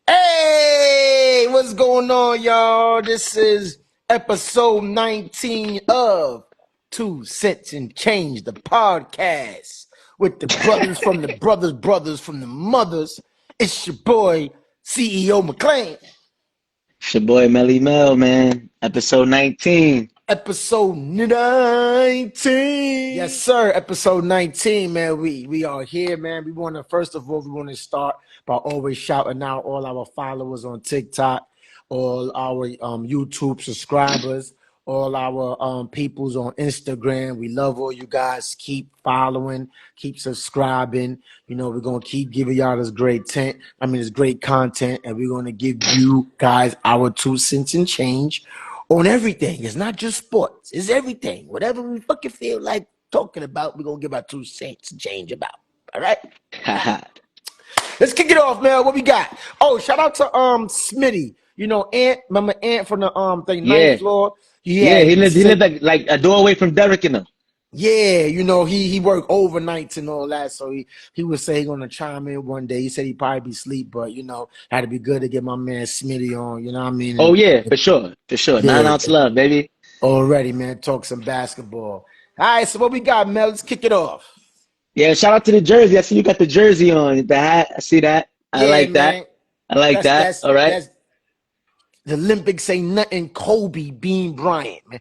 Hey, what's going on, y'all? This is episode 19 of 2 Cents and Change, the podcast with the brothers from the mothers. It's your boy, CEO McLean. It's your boy Melly Mel, man. Episode 19. Episode 19. Yes, sir. Episode 19, man. We are here, man. We want to, first of all, start by always shouting out all our followers on TikTok, all our YouTube subscribers, all our peoples on Instagram. We love all you guys. Keep following, keep subscribing. You know, we're gonna keep giving y'all this this great content, and we're gonna give you guys our 2 cents and change on everything. It's not just sports. It's everything. Whatever we fucking feel like talking about, we're gonna give our 2 cents and change about. All right. Let's kick it off, man. What we got? Oh, shout out to Smitty. You know, Ant. Remember Ant from the Yeah. ninth floor? Yeah, he lived like a door away from Derek and them. Yeah, you know, he worked overnights and all that, so he was saying gonna chime in one day. He said he'd probably be asleep, but you know, had to be good to get my man Smitty on. You know what I mean? Oh yeah, for sure. For sure. Yeah. 9 ounce love, baby. Already, man. Talk some basketball. All right, so what we got, Mel? Let's kick it off. Yeah, shout out to the jersey. I see you got the jersey on, the hat. I see that. I Yeah, like that. man. I like that. All right. That's the Olympics ain't nothing. Kobe Bean Bryant, man.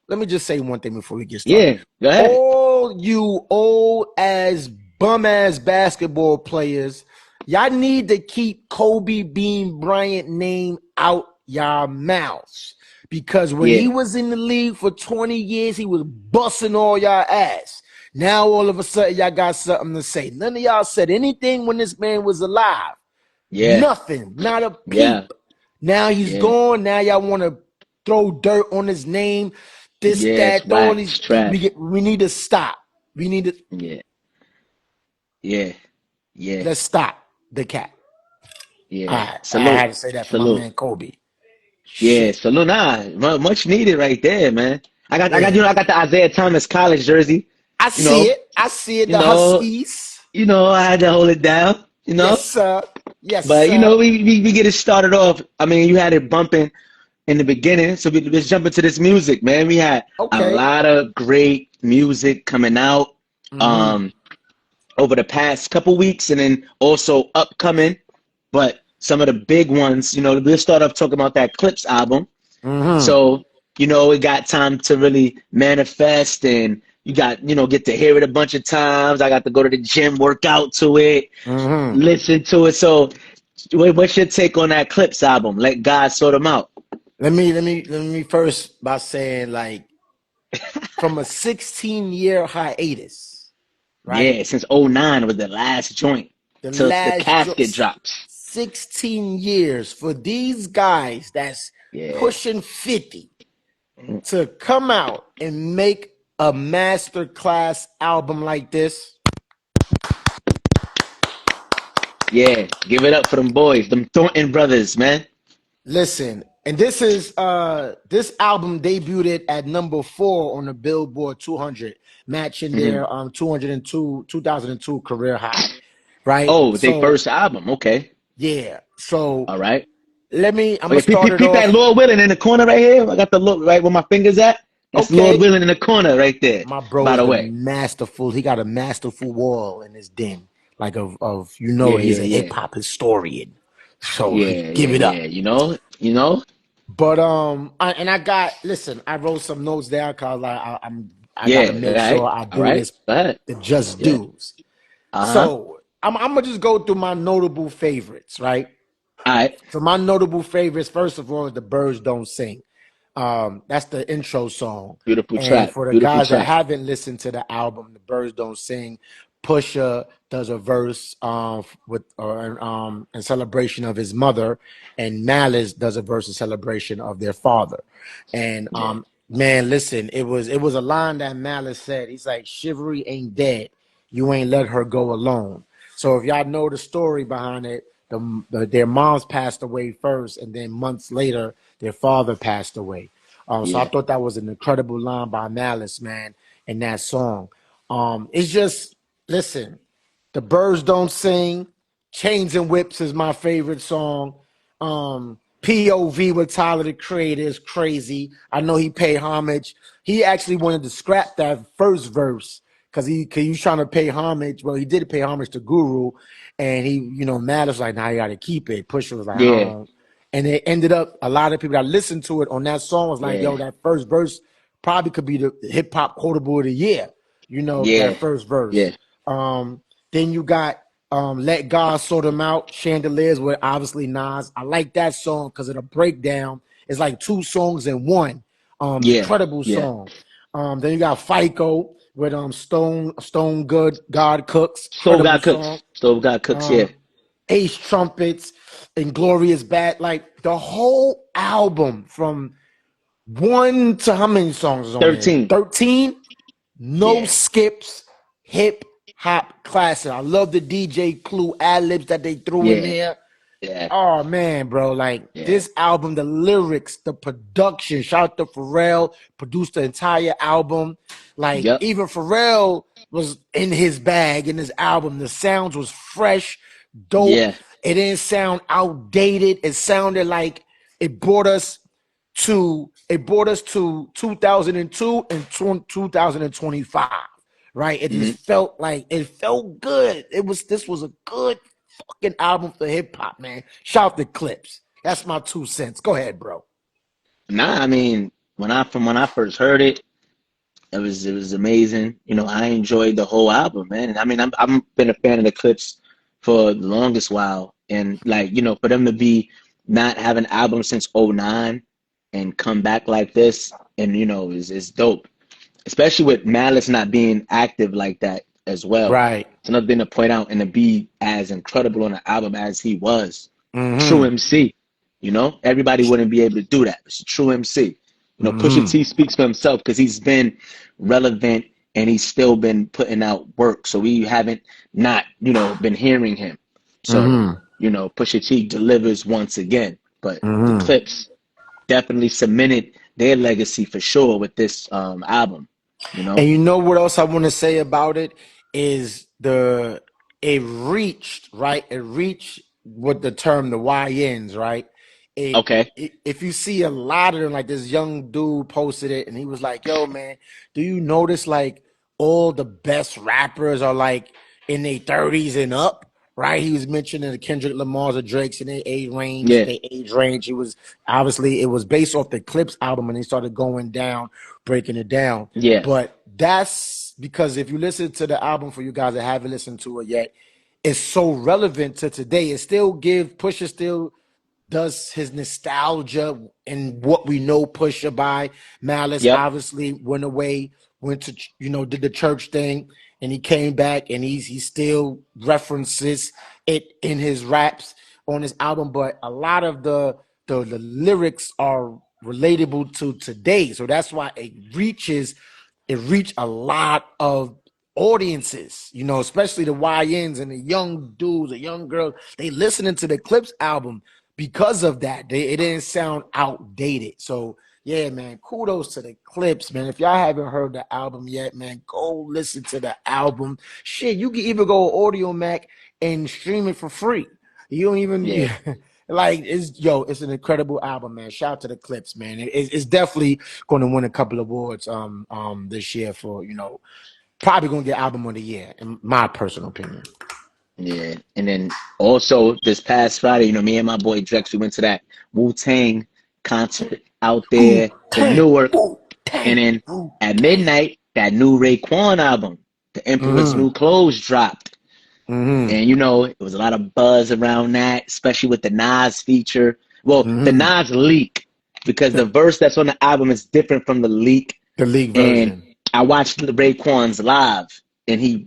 Let me just say one thing before we get started. Yeah, go ahead. All you old ass bum ass basketball players, y'all need to keep Kobe Bean Bryant name out y'all mouths. Because when he was in the league for 20 years, he was busting all y'all ass. Now all of a sudden y'all got something to say. None of y'all said anything when this man was alive. Yeah. Nothing. Not a peep. Yeah. Now he's gone. Now y'all want to throw dirt on his name. This, that, all these. We need to stop. We need to. Yeah. Let's stop the cat. Yeah. I had to say that for my man Kobe. Yeah, salute. Much needed right there, man. I got the Isaiah Thomas college jersey. I see it. The Huskies. You know, I had to hold it down. You know. Yes, sir. Yes, but sir. You know, we get it started off. I mean, you had it bumping in the beginning, so let's jump into this music, man. We had a lot of great music coming out over the past couple weeks, and then also upcoming. But some of the big ones, you know, we'll start off talking about that Clipse album. So, you know, we got time to really manifest, and you got, you know, get to hear it a bunch of times. I got to go to the gym, work out to it, listen to it. So what's your take on that Clipse album? Let God sort them out. Let me first by saying, like, from a 16-year hiatus, right? Yeah, since 2009 was the last joint. Till the casket drops. 16 years for these guys that's pushing 50 to come out and make a masterclass album like this. Yeah, give it up for them boys, them Thornton brothers, man. Listen, and this album debuted at number 4 on the Billboard 200, matching their 2002 career high. Right? Oh, their first album. Okay. Yeah. So all right. I'm gonna start it off. That Lord Willing in the corner right here. I got the look right where my fingers at. That's Lord Willing in the corner right there. My bro, by the way, masterful. He got a masterful wall in his den, like of you know, he's a hip hop historian. So give it up. Yeah, you know. But I wrote some notes there because I gotta make sure I do this the just dues. So I'm gonna just go through my notable favorites, right? All right. So my notable favorites, first of all, is "The Birds Don't Sing." That's the intro song. Beautiful and track. For the guys that haven't listened to the album, "The Birds Don't Sing," Pusha does a verse in celebration of his mother, and Malice does a verse in celebration of their father. And man, listen, it was a line that Malice said. He's like, "Chivalry ain't dead. You ain't let her go alone." So if y'all know the story behind it, their moms passed away first, and then months later, their father passed away. So I thought that was an incredible line by Malice, man, in that song. It's just, listen, the birds don't sing. Chains and Whips is my favorite song. POV with Tyler the Creator is crazy. I know he paid homage. He actually wanted to scrap that first verse because he was trying to pay homage. Well, he did pay homage to Guru, and he, Mad was like, "Nah, you got to keep it." Pusha was like, "I Yeah, don't." And it ended up a lot of people that listened to it on that song was like, yeah, "Yo, that first verse probably could be the hip hop quotable of the year." yeah, That first verse. yeah. Then you got Let God Sort Them Out, Chandeliers with obviously Nas. I like that song because of the breakdown. It's like two songs in one. Yeah, Incredible yeah. song. Then you got FICO with Stone Good, God Cooks, Stove incredible got song. cooks. Stove got cooks. Yeah. Ace Trumpets, Inglorious Bad. Like the whole album from one to how many songs is on there? 13. 13? No Yeah, skips, hip hop classic. I love the DJ Clue ad libs that they threw in yeah, there. yeah, Oh man, bro, like yeah. this album, the lyrics, the production. Shout out to Pharrell, produced the entire album. Like Yep. even Pharrell was in his bag in this album. The sounds was fresh, dope. Yeah. It didn't sound outdated. It sounded like it brought us to 2002 and 2025, right? It Hmm. just felt like it felt good. This was a good fucking album for hip hop, man. Shout out to Clipse. That's my 2 cents. Go ahead, bro. Nah, I mean, when I first heard it, it was amazing. I enjoyed the whole album, man. And I mean, I'm been a fan of the Clips for the longest while, and like for them to be not have an album since '09 and come back like this, and is dope. Especially with Malice not being active like that as well. Right. It's another thing to point out, and to be as incredible on the album as he was. True Mm-hmm. MC. Everybody wouldn't be able to do that. It's a true MC. Pusha Mm-hmm. T speaks for himself because he's been relevant and he's still been putting out work. So we haven't not, been hearing him. So, Mm-hmm. Pusha T delivers once again. But the Mm-hmm. Clips definitely cemented their legacy for sure with this album. You And know? you know what else I want to say about it is it reached, right? It reached what the term the YNs, right? Okay. If you see a lot of them, like this young dude posted it and he was like, "Yo, man, do you notice like all the best rappers are like in their 30s and up?" Right? He was mentioning the Kendrick Lamar's, the Drake's in their age range. Yeah. Their age range. It was based off the Clips album, and they started going down, breaking it down. Yeah. But that's because if you listen to the album, for you guys that haven't listened to it yet, it's so relevant to today. It still Pusha still does his nostalgia and what we know Pusha by. Malice Yep. obviously went away, went to did the church thing, and he came back and he still references it in his raps on his album. But a lot of the lyrics are relatable to today, so that's why it reached a lot of audiences, especially the YNs and the young dudes, the young girls. They listening to the Clips album because of that. It didn't sound outdated. So yeah, man, kudos to the Clips, man. If y'all haven't heard the album yet, man, go listen to the album. Shit, you can even go Audio Mac and stream it for free. You don't even Yeah. like it's an incredible album, man. Shout out to the Clips, man. It's definitely going to win a couple of awards this year for probably going to get album of the year in my personal opinion. Yeah. And then also this past Friday, me and my boy Drex, we went to that Wu-Tang concert out Wu there in Tang, Newark. Wu And Tang, then Wu at Tang. midnight, that new Raekwon album, The Emperor's Mm-hmm. New Clothes, dropped. Mm-hmm. And it was a lot of buzz around that, especially with the Nas feature. Well, the Mm-hmm. Nas leak, because the verse that's on the album is different from the leak. The league And version. I watched the Raekwon's live, and he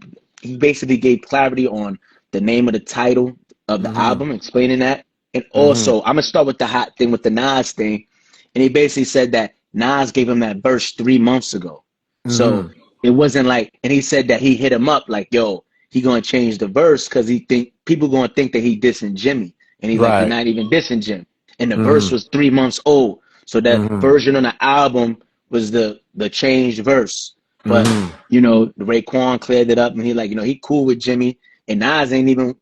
basically gave clarity on the name of the title of the Mm-hmm. album, explaining that. And Mm-hmm. also, I'm gonna start with the hot thing with the Nas thing. And he basically said that Nas gave him that verse 3 months ago. So Mm-hmm. it wasn't like, and he said that he hit him up like, yo, he gonna change the verse because he think people gonna think that he dissing Jimmy. And he's like, you're Right. not even dissing Jim. And the verse Mm-hmm. was 3 months old. So that Mm-hmm. version on the album was the changed verse. But Mm-hmm. Raekwon cleared it up and he like, he cool with Jimmy. And Nas ain't even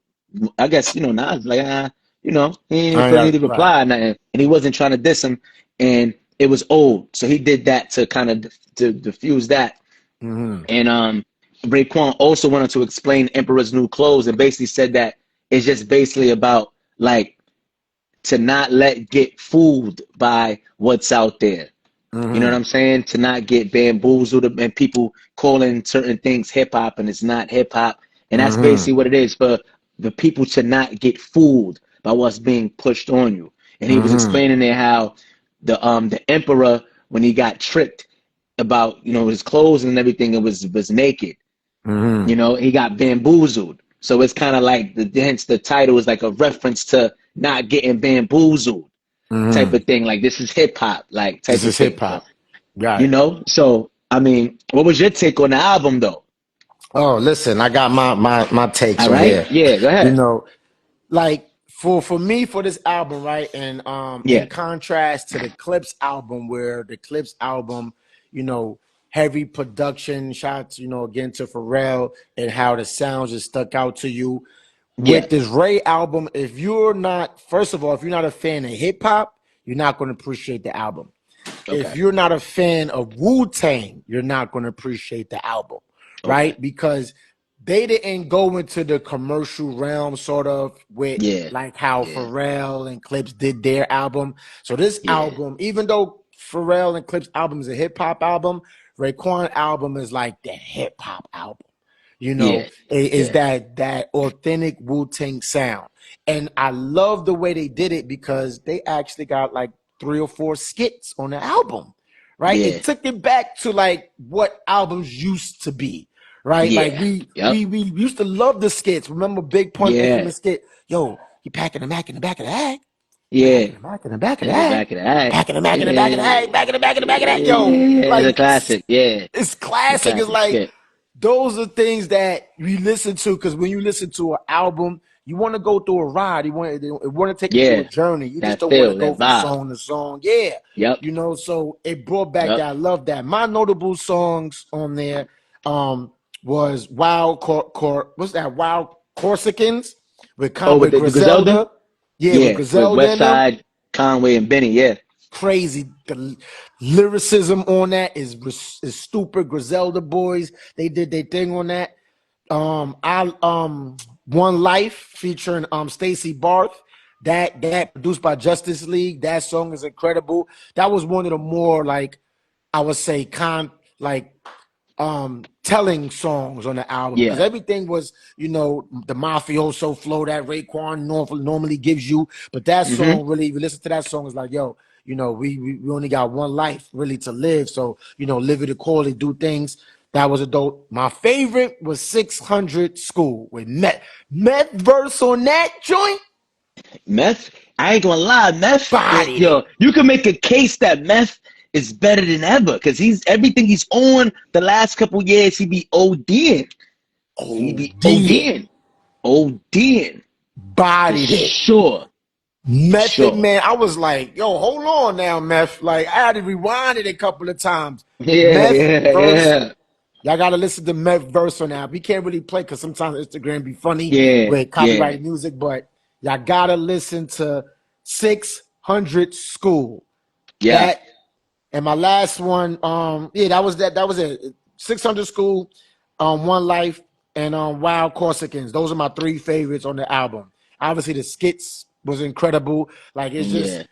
I guess, Nas like, he ain't I even ain't feel need got to right. reply or nothing. And he wasn't trying to diss him. And it was old. So he did that to kind of to diffuse that. Mm-hmm. And Raekwon also wanted to explain Emperor's New Clothes and basically said that it's just basically about like to not let get fooled by what's out there. You know what Mm-hmm. I'm saying? To not get bamboozled and people calling certain things hip hop and it's not hip hop. And that's Mm-hmm. basically what it is for the people to not get fooled by what's being pushed on you. And he was Mm-hmm. explaining there how the emperor, when he got tricked about, his clothes and everything, it was naked. Mm-hmm. He got bamboozled. So it's kind of like hence the title is like a reference to not getting bamboozled type Mm-hmm. of thing. Like this is hip hop, like This type of is hip thing. hop. Got it. So I mean, what was your take on the album though? Oh, listen, I got my takes All on right, here. yeah, go You ahead. know, like for me for this album, right? And in Yeah, contrast to the Clipse album, where the Clipse album, you know, heavy production shots, again to Pharrell and how the sounds just stuck out to you. yeah, With this Ray album, if you're not, first of all, if you're not a fan of hip hop, you're not going to appreciate the album. If okay, you're not a fan of Wu-Tang, you're not going to appreciate the album, okay, right? Because they didn't go into the commercial realm sort of with yeah, like how yeah, Pharrell and Clipse did their album. So this yeah, album, even though Pharrell and Clipse album is a hip hop album, Raekwon album is like the hip hop album. yeah, Is yeah, that authentic Wu-Tang sound. And I love the way they did it because they actually got like 3 or 4 skits on the album, right? yeah, It took it back to like what albums used to be, right? Like yeah, we yep, we we used to love the skits. Remember Big Pun yeah, infamous skit? Yo, he packing the Mac in the back of the bag, yeah. packing the Mac in the back of the In the bag, back of the eye, packing the Mac in the back of the yeah, bag, back in the back of the back of that. yeah, Yo, yeah. It's a like classic. Yeah, it's it's a classic. It's classic like skit. those are things that we listen to because when you listen to an album, you want to go through a ride. You want to take you through a Yeah, journey. You just that don't want to feel, go that from vibe. song to song. Yeah, Yep, So it brought back yep. that. I love that. My notable songs on there was Wild what's that? Wild Corsicans Oh, with with the Griselda? Griselda. Yeah, with Yeah, with Griselda West in them. Side, Conway, and Benny. Yeah, Crazy. The lyricism on that is stupid. Griselda boys, they did their thing on that. I One Life featuring Stacey Barth. That produced by Justice League. That song is incredible. That was one of the more like I would say like telling songs on the album because yeah. everything was the mafioso flow that Raekwon normally gives you, but that Mm-hmm. song really, if you listen to that song, it's like, yo, we only got one life really to live, so live it accordingly, do things. That was a dope. My favorite was 600 School with Meth verse on that joint. Meth, I ain't gonna lie, Meth, Bodied yo, it. you can make a case that Meth is better than ever because he's everything he's on the last couple years, he be ODing. He Oh, be did it. ODing for Bodied it. sure, for Method sure. Man, I was like, yo, hold on now, Meth. Like, I had to rewind it a couple of times. Yeah, Meth yeah, verse, yeah, y'all got to listen to Meth verse on that. We can't really play because sometimes Instagram be funny yeah, with yeah, copyrighted music, but y'all got to listen to 600 School. yeah, That, and my last one, yeah, that was it. 600 School, One Life, and Wild Corsicans. Those are my 3 favorites on the album. Obviously, the skits was incredible. Like yeah,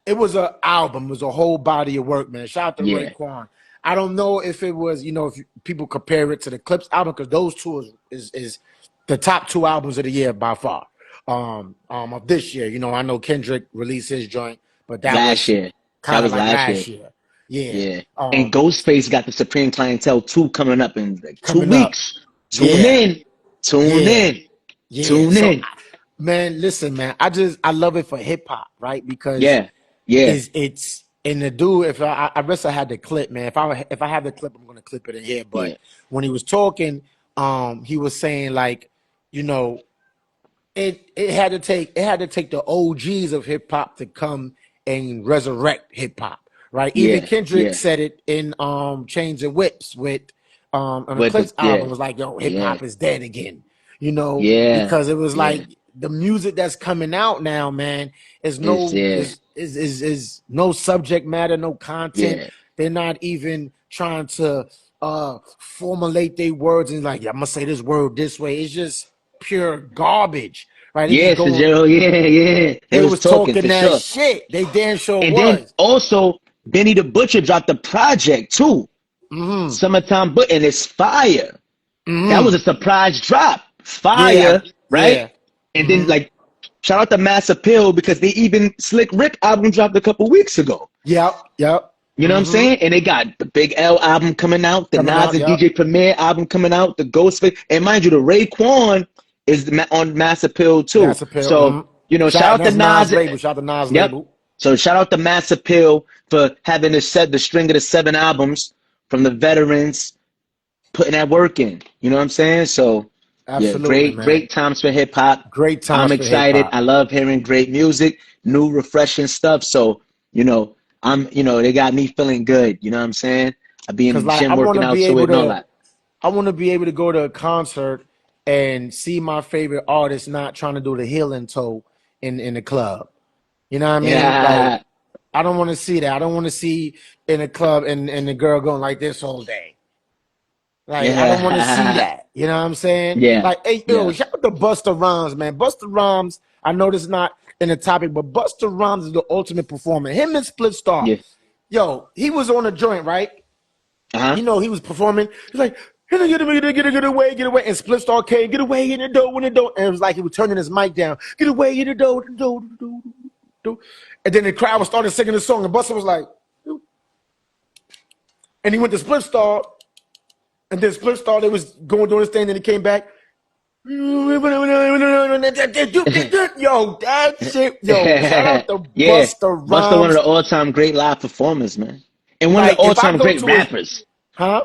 it was an album. It was a whole body of work, man. Shout out to yeah, Raekwon. I don't know if it was, if people compare it to the Clipse album because those two is the top 2 albums of the year by far. Of this year, I know Kendrick released his joint, but that last was year. That kind of was like last year. last year. Yeah. Yeah. And Ghostface got the Supreme Clientele 2 coming up in like two Coming up. weeks. Tune Yeah. in. Tune Yeah. in. Yeah. Tune So, in. man, listen, man. I love it for hip hop, right? Because Yeah. Yeah. it's and the dude. If I wish I had the clip, man. If I have the clip, I'm gonna clip it in here. But Yeah. when he was talking, he was saying like, you know, it had to take the OGs of hip hop to come and resurrect hip hop, right? Even Yeah. Kendrick Yeah. said it in Chains and Whips with on the With the Clips album. yeah. It was like, yo, hip Yeah. hop is dead again, Yeah. because it was Yeah. like the music that's coming out now, man, is It's no is no subject matter, no content. yeah. They're not even trying to formulate their words and like, yeah, I'm gonna say this word this way. It's just pure garbage, right? They just Yes, going. Gerald. Yeah. They They was was talking talking for that sure. shit. They damn sure And then was. also Benny the Butcher dropped the project too. Mm-hmm. Summertime, but and it's fire. That was Mm-hmm. a surprise drop. Yeah. Fire, right? Yeah. And then Mm-hmm. like shout out to Mass Appeal because they even Slick Rick album dropped a couple weeks ago. Yep. Yep. You know what I'm Mm-hmm. saying? And they got the Big L album coming out, the Coming Nas out. and Yep. DJ Premier album coming out, the Ghostface, and mind you, the Raekwon is on Mass Appeal too. Mass Appeal. So Mm-hmm. shout out to That's Nas Nas. label. Shout out to Nas Yep. label. So shout out to Mass Appeal for having the string of the 7 albums from the veterans, putting that work in. You know what I'm saying? So yeah, Absolutely, man. great times for hip hop. Great I'm times for hip excited. I hop. love hearing great music, new refreshing stuff. So, they got me feeling good. You know what I'm saying? I be in Cause the like gym working out to it and all that. I want to be able to go to a concert and see my favorite artist not trying to do the healing toe in the club. You know what I mean? Like Yeah. I don't want to see that. I don't want to see in a club and the girl going like this all day. Like I don't want to see Yeah. that. You know what I'm saying? Yeah. Like, hey, yo, Yeah. shout out to Busta Rhymes, man. Busta Rhymes, I know this is not in the topic, but Busta Rhymes is the ultimate performer. Him and Split Star. Yeah. Yo, he was on a joint, right? Uh-huh. You know, he was performing. He's like, get away. And Split Star came, get away in the door, in the door. And it was like he was turning his mic down. Get away in the door, the door, the door, the door. And then the crowd was started singing the song, and Busta was like, and he went to Split Star, and then Split Star, they was going doing this thing, and he came back. Yo, that shit, yo, shout out to Yeah. Busta Busta, one of Rhymes. the all-time great live performers, man. And one of the Like, if I all-time go great to his, rappers. huh?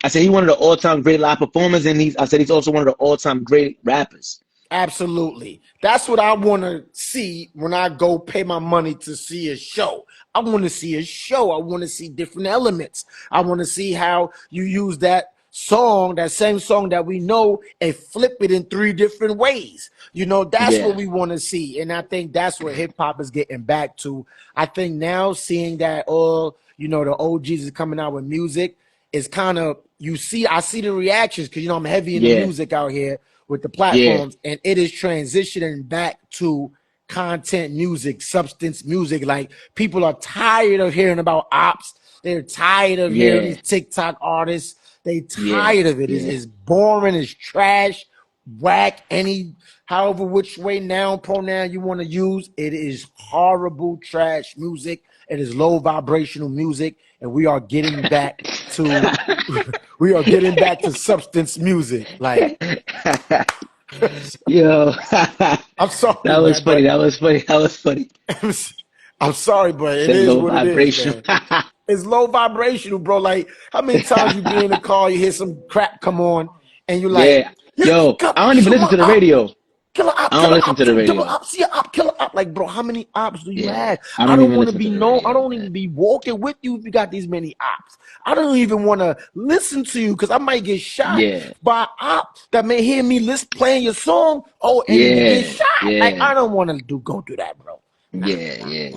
I said he's one of the all-time great live performers, and I said he's also one of the all-time great rappers. Absolutely. That's what I want to see when I go pay my money to see a show. I want to see a show. I want to see different elements. I want to see how you use that song, that same song that we know, and flip it in 3 different ways. You know, that's Yeah. what we want to see. And I think that's what hip hop is getting back to. I think now seeing that the OGs is coming out with music is kind of, I see the reactions because, I'm heavy in the Yeah. music out here with the Yeah. platforms, and it is transitioning back to content music, substance music. Like people are tired of hearing about ops. They're tired of hearing Yeah. these TikTok artists. They Yeah. tired of it. Yeah. It's boring. It's trash, whack. However which way pronoun you want to use, it is horrible trash music. It is low vibrational music, and we are getting back to substance music. Like, Yo. I'm sorry, That was man, funny. but That was funny. That was funny. I'm sorry, but it Said is low what it is, vibration. man. It's low vibrational, bro. Like, how many times you be in the car, you hear some crap come on, and you're like, Yeah. Yo, I don't even shoot listen my to the op, radio. killer op, I don't killer listen op, to the shoot double radio. op, see a op, killer op. Like, bro, how many ops do you Yeah. have? I I don't don't even want to listen be to the known. I radio, don't even man. be walking with you if you got these many ops. I don't even want to listen to you because I might get shot Yeah. by ops that may hear me playing your song. Oh, and then you get Yeah. shot. Like, Yeah. I don't want to go through that, bro. Nah. Yeah.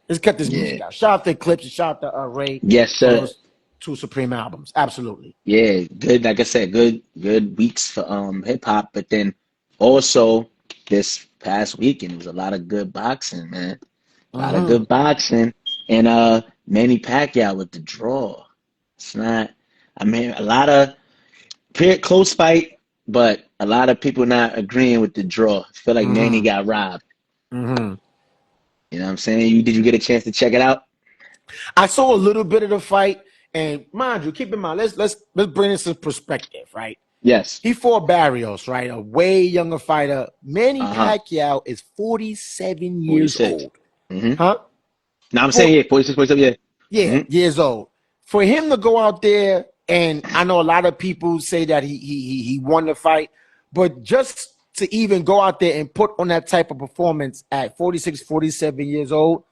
Let's cut this Yeah. music out. Shout out to Clipse and shout out to Ray Yes, for sir. those 2 supreme albums. Absolutely. Yeah, good. Like I said, good weeks for hip hop. But then also this past weekend it was a lot of good boxing, man. A lot of good boxing, and Manny Pacquiao with the draw. It's not. I mean, a lot of close fight, but a lot of people not agreeing with the draw. I feel like Manny got robbed. Mm-hmm. You know what I'm saying? Did you get a chance to check it out? I saw a little bit of the fight, and mind you, keep in mind, let's bring this in perspective, right? Yes. He fought Barrios, right? A way younger fighter. Manny Uh-huh. Pacquiao is 47 years 46. old. Mm-hmm. Huh? Now I'm saying 46, 47, yeah. Yeah, Mm-hmm. years old. For him to go out there, and I know a lot of people say that he won the fight, but just to even go out there and put on that type of performance at 46, 47 years old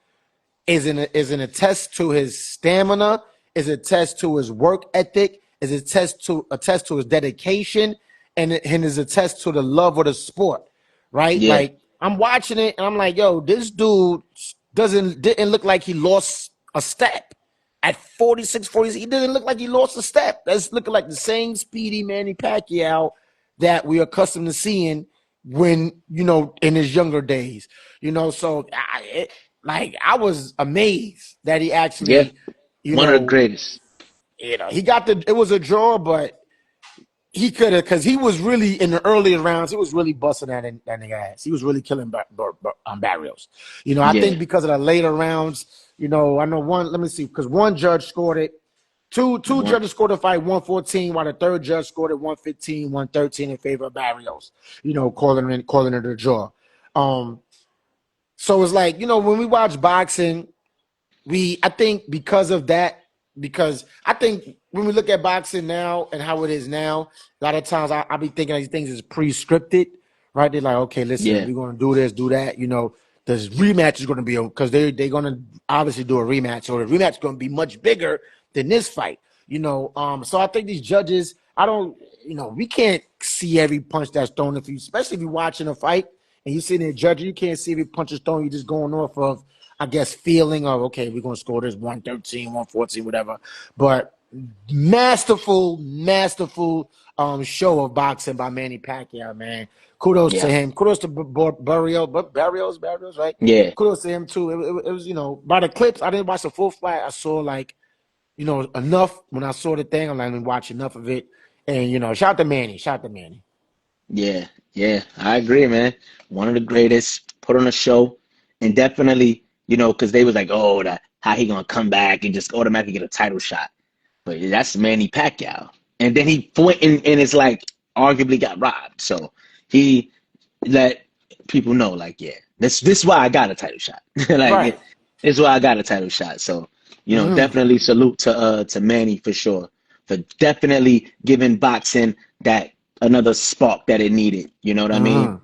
is an attest to his stamina, is a test to his work ethic, is a test to his dedication, and is a test to the love of the sport, right? Yeah. Like I'm watching it and I'm like, yo, this dude didn't look like he lost a step. At 46, 46, he didn't look like he lost a step. That's looking like the same speedy Manny Pacquiao that we're accustomed to seeing when, in his younger days. So I was amazed that he Yeah. actually, One of the greatest. he got it was a draw, but he could have, because he was really, in the earlier rounds, he was really busting that nigga ass. He was really killing Barrios. I Yeah. think because of the later rounds, I know one, let me see, because one judge scored it. Two One. judges scored the fight 114, while the third judge scored it 115, 113 in favor of Barrios, calling it a draw. So it's like, when we watch boxing, I think because of that, because I think when we look at boxing now and how it is now, a lot of times I be thinking these things is pre-scripted, right? They're like, okay, listen, Yeah. we're going to do this, do that. This rematch is going to be, because they're going to obviously do a rematch, or the rematch is going to be much bigger than this fight, So I think these judges, we can't see every punch that's thrown. Especially if you're watching a fight and you sitting there judging, you can't see every punch that's thrown. You're just going off of, I guess, feeling of, okay, we're going to score this 113, 114, whatever. But masterful show of boxing by Manny Pacquiao, man. Kudos to Yeah. him. Kudos to Barrios, right? Yeah. Kudos to him, too. It was, by the clips, I didn't watch the full fight. I saw, enough. When I saw the thing, I'm like, let me watch enough of it. And, shout out to Manny. Yeah. Yeah. I agree, man. One of the greatest. Put on a show. And definitely, because they was like, oh, how he gonna come back and just automatically get a title shot. But that's Manny Pacquiao. And then he went and it's like arguably got robbed. So he let people know, like, yeah, this is why I got a title shot. Right. This is why I got a title shot. So, definitely salute to Manny for sure. For definitely giving boxing that another spark that it needed. You know what I mean?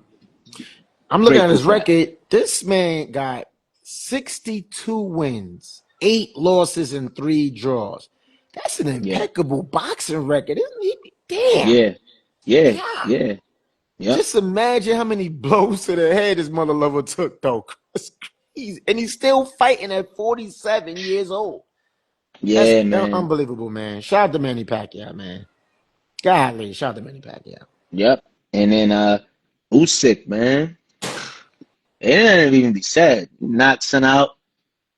I'm looking at Grateful his for that. record. This man got 62 wins, 8 losses, and 3 draws. That's an Yeah. impeccable boxing record, isn't he? Damn. Yeah. Yeah. God. Yeah. Yep. Just imagine how many blows to the head this mother lover took, though. And he's still fighting at 47 years old. That's Yeah, man. unbelievable, man. Shout out to Manny Pacquiao, man. Golly, shout out to Manny Pacquiao. Yep. And then Usyk, man. It didn't even be said. Knocked son out.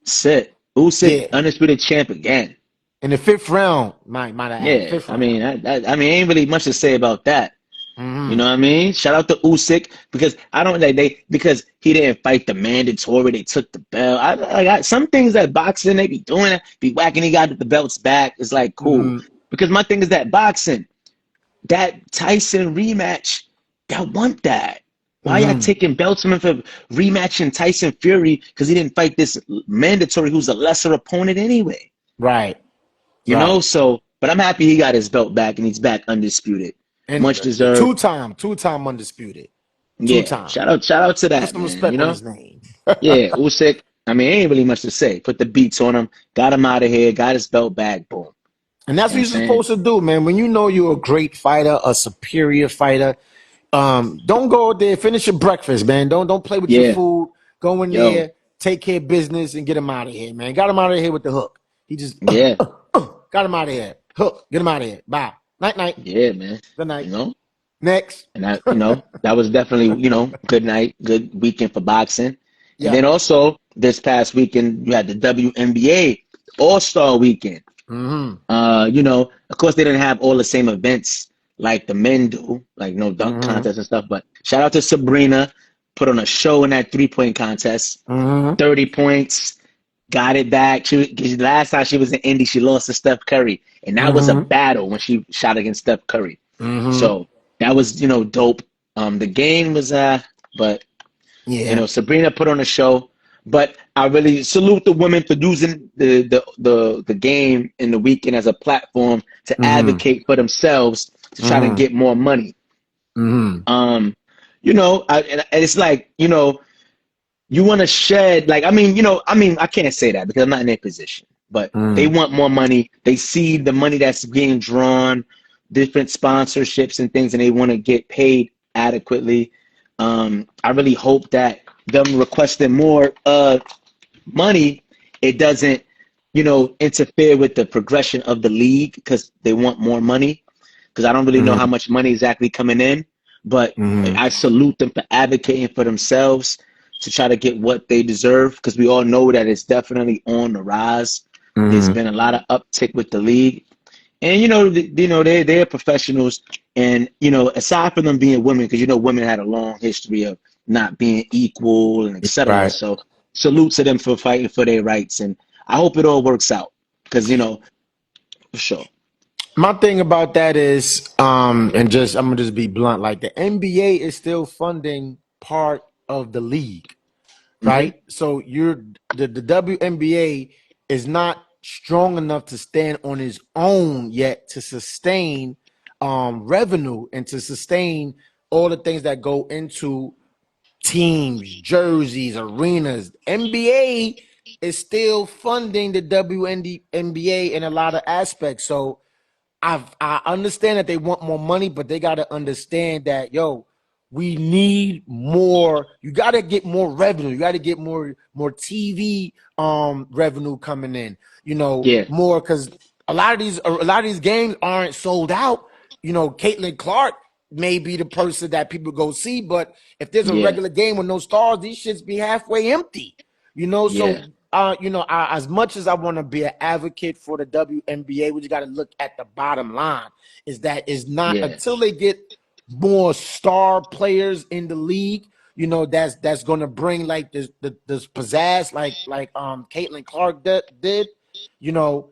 Sit. Usyk, Yeah. undisputed champ again. In the 5th round, might I add, Yeah. 5th I round. mean, ain't really much to say about that. You know Mm-hmm. what I mean? Shout out to Usyk because I don't like because he didn't fight the mandatory. They took the belt. Some things that boxing they be doing, be whacking. He got the belts back. It's like cool Mm-hmm. because my thing is that boxing, that Tyson rematch, y'all want that. Why y'all Mm-hmm. taking belts from him for rematching Tyson Fury because he didn't fight this mandatory who's a lesser opponent anyway? Right. So, but I'm happy he got his belt back and he's back undisputed. And Much the deserved. two-time undisputed. Yeah, 2-time. shout out to Put that, some man. respect on his name. Yeah, Usyk. I mean, ain't really much to say. Put the beats on him, got him out of here, got his belt back, boom. And that's You know what what I'm you're saying? supposed to do, man. When you know you're a great fighter, a superior fighter, don't go out there, finish your breakfast, man. Don't play with your Yeah, food. Go in yo, there, take care of business, and get him out of here, man. Got him out of here with the hook. He just yeah, got him out of here. Hook, get him out of here. Bye. Night, night. yeah, man. Good You night. know, Next. and that was definitely, good night, good weekend for boxing. And Yeah. then also this past weekend, you had the WNBA All-Star Weekend. Mm-hmm. Of course they didn't have all the same events like the men do, like no dunk Mm-hmm. contest and stuff. But shout out to Sabrina, put on a show in that 3-point contest, Mm-hmm. 30 points, got it back. Last time she was in Indy, she lost to Steph Curry, and that was a Mm-hmm. battle when she shot against Steph Curry. Mm-hmm. So that was dope. The game was but Yeah. Sabrina put on a show, but I really salute the women for using the game in the weekend as a platform to Mm-hmm. advocate for themselves to try to Mm-hmm. get more money. Mm-hmm. And it's like, you want to shed, like, I can't say that because I'm not in their position, but they Mm-hmm. want more money. They see the money that's being drawn, different sponsorships and things, and they want to get paid adequately. I really hope that them requesting more money, it doesn't, interfere with the progression of the league because they want more money. Because I don't really know how much money is exactly coming in, but I salute them for advocating for themselves to try to get what they deserve. Because we all know that it's definitely on the rise. There's been a lot of uptick with the league, and they're professionals. And aside from them being women, because women had a long history of not being equal and etc. Right. So salute to them for fighting for their rights, and I hope it all works out. Because for sure. My thing about that is, and just I'm gonna just be blunt, like the NBA is still funding part of the league, Hmm. right? So the WNBA is not strong enough to stand on its own yet to sustain revenue and to sustain all the things that go into teams, jerseys, arenas. NBA is still funding the WNBA in a lot of aspects. So I understand that they want more money, but they got to understand that we need more. You got to get more revenue. You got to get more TV revenue coming in. Yeah, More because a lot of these games aren't sold out. Caitlin Clark may be the person that people go see, but if there's a yeah, regular game with no stars, these shits be halfway empty. yeah, So as much as I want to be an advocate for the WNBA, we just got to look at the bottom line. Is that is not yeah, until they get more star players in the league. That's gonna bring like this pizzazz, like Caitlin Clark did. You know,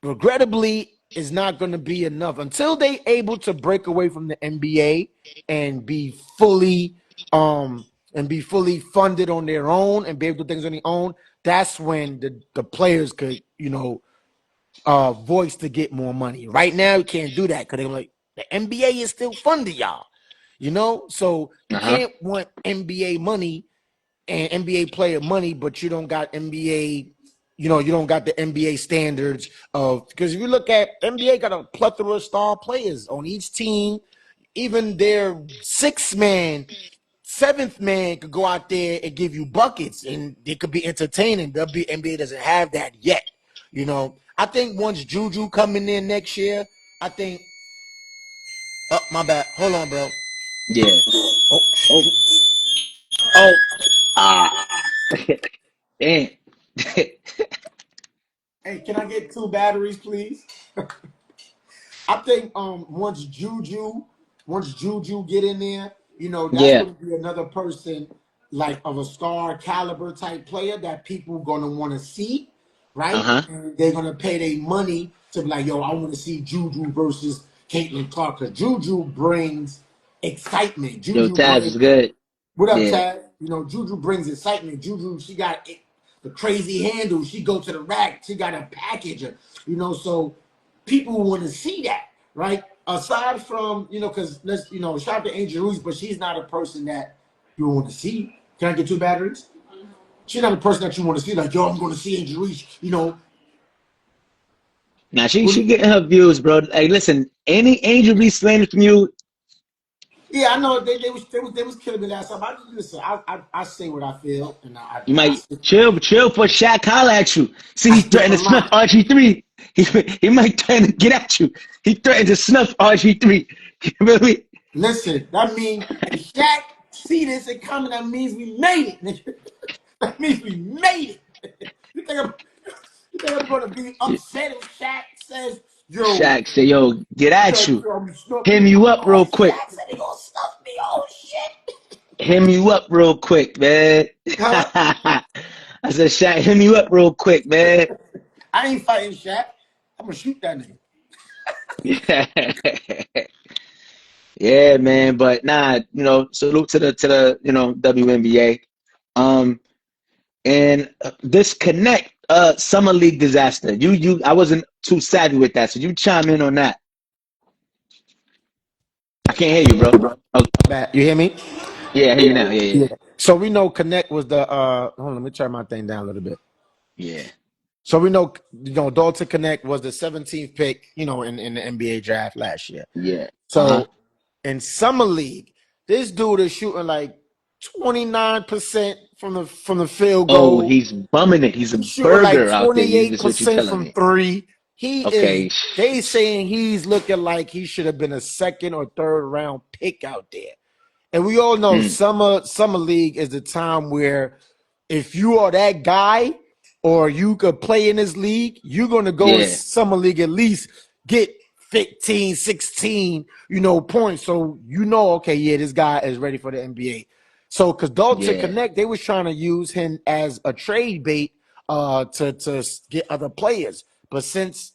regrettably, is not going to be enough until they able to break away from the NBA and be fully funded on their own and be able to do things on their own. That's when the players could voice to get more money. Right now, you can't do that because they're like the NBA is still funding y'all. So you uh-huh. can't want NBA money and NBA player money, but you don't got NBA. You don't got the NBA standards of, because if you look at NBA, got a plethora of star players on each team. Even their sixth man, seventh man could go out there and give you buckets, and it could be entertaining. WNBA doesn't have that yet. I think once Juju coming in next year, I think. Oh, my bad. Hold on, bro. Yeah. Oh, Oh, oh, ah, damn. hey, can I get 2 batteries, please? I think once Juju get in there, that's Yeah. going to be another person like of a star caliber type player that people going to want to see, right? Uh-huh. And they're going to pay their money to be like, yo, I want to see Juju versus Caitlin Clark, because Juju brings excitement. Yo, Juju Taz brings is good. what up, Yeah. Chad? Juju brings excitement. Juju, she got the crazy handle. She go to the rack. She got a package. So people want to see that, right? Aside from, because let's, shout out to Angel Reese, but she's not a person that you want to see. Can I get 2 batteries? She's not a person that you want to see. Like, yo, I'm going to see Angel Reese. Now she What, getting her views, bro. Hey, listen, any Angel Reese slander from you, yeah, I know they was killing me last time. Listen, I say what I feel, and you I might say chill for Shaq holler at you. See, I he speak threatened my to snuff mind. RG3. He might threaten to get at you. He threatened to snuff RG3. You feel me? Listen, that means if Shaq see this and comment, that means we made it. That means we made it. You think I'm gonna be upset if Shaq says, yo, Shaq say, yo, get you at trying to you. tell me snuff me? Him you up Oh, real quick. Shaq said he gonna stuff me. Oh shit. Him you up real quick, man. Huh? I said, Shaq, him you up real quick, man. I ain't fighting Shaq. I'm gonna shoot that nigga. Yeah, man. But nah, salute to the WNBA. Um, and this Connect Summer League disaster. I wasn't too savvy with that, so you chime in on that. I can't hear you, bro. Oh, You hear me? yeah, I hear you now. Yeah, yeah, Yeah. So we know Connect was the hold on, let me turn my thing down a little bit. yeah, So we know, Dalton Connect was the 17th pick, in the NBA draft last year. yeah. Uh-huh. So in summer league, This dude is shooting like 29% from the field Oh, goal. he's bumming it. He's a He's shooting like burger out there. This is what you're 28% telling from me. three. He is. Okay. They saying he's looking like he should have been a second or third round pick out there. And we all know Hmm. summer league is the time where if you are that guy or you could play in this league, you're going to go to Yeah. summer league at least get 15, 16, points. So okay, yeah, this guy is ready for the NBA. So because Dalton Yeah. Connect, they was trying to use him as a trade bait to get other players. But since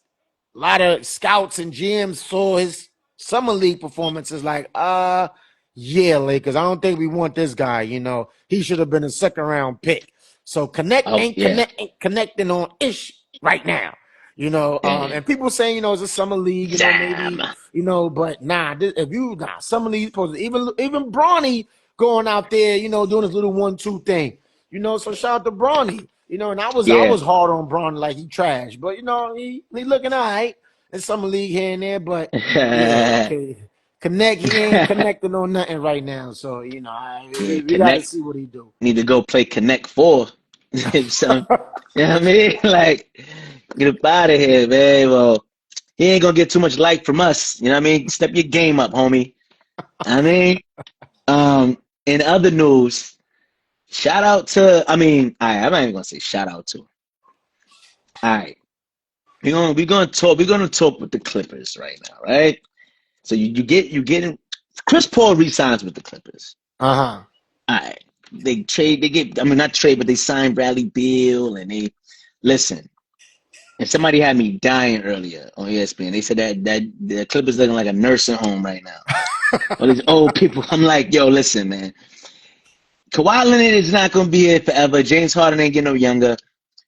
a lot of scouts and GMs saw his summer league performances, like, yeah, Lakers, I don't think we want this guy. He should have been a second round pick. So Connect Oh, yeah. ain't connecting on ish right now. Damn. And people saying, it's a summer league, Damn. maybe, but summer league supposed to, even Bronny going out there, doing his little 1-2 thing. So shout out to Bronny. And I Yeah. was hard on Bronny, like he trash, but he looking all right in summer league here and there. But yeah, okay, Connect, he ain't connecting on nothing right now. So Yeah. we got to Connect. see what he do. Need to go play Connect 4. Some, you know what I mean? Like, get up out of here, man. Well, he ain't gonna get too much light from us. You know what I mean? Step your game up, homie. I mean, in other news, shout out to. I'm not even gonna say shout out to. All right, we're gonna talk with the Clippers right now, right? So you get Chris Paul resigns with the Clippers. Uh-huh. All right, not trade, but they signed Bradley Beal, and they listen. And somebody had me dying earlier on ESPN. They said that the Clippers looking like a nursing home right now. All these old people. I'm like, yo, listen, man. Kawhi Leonard is not going to be here forever. James Harden ain't getting no younger.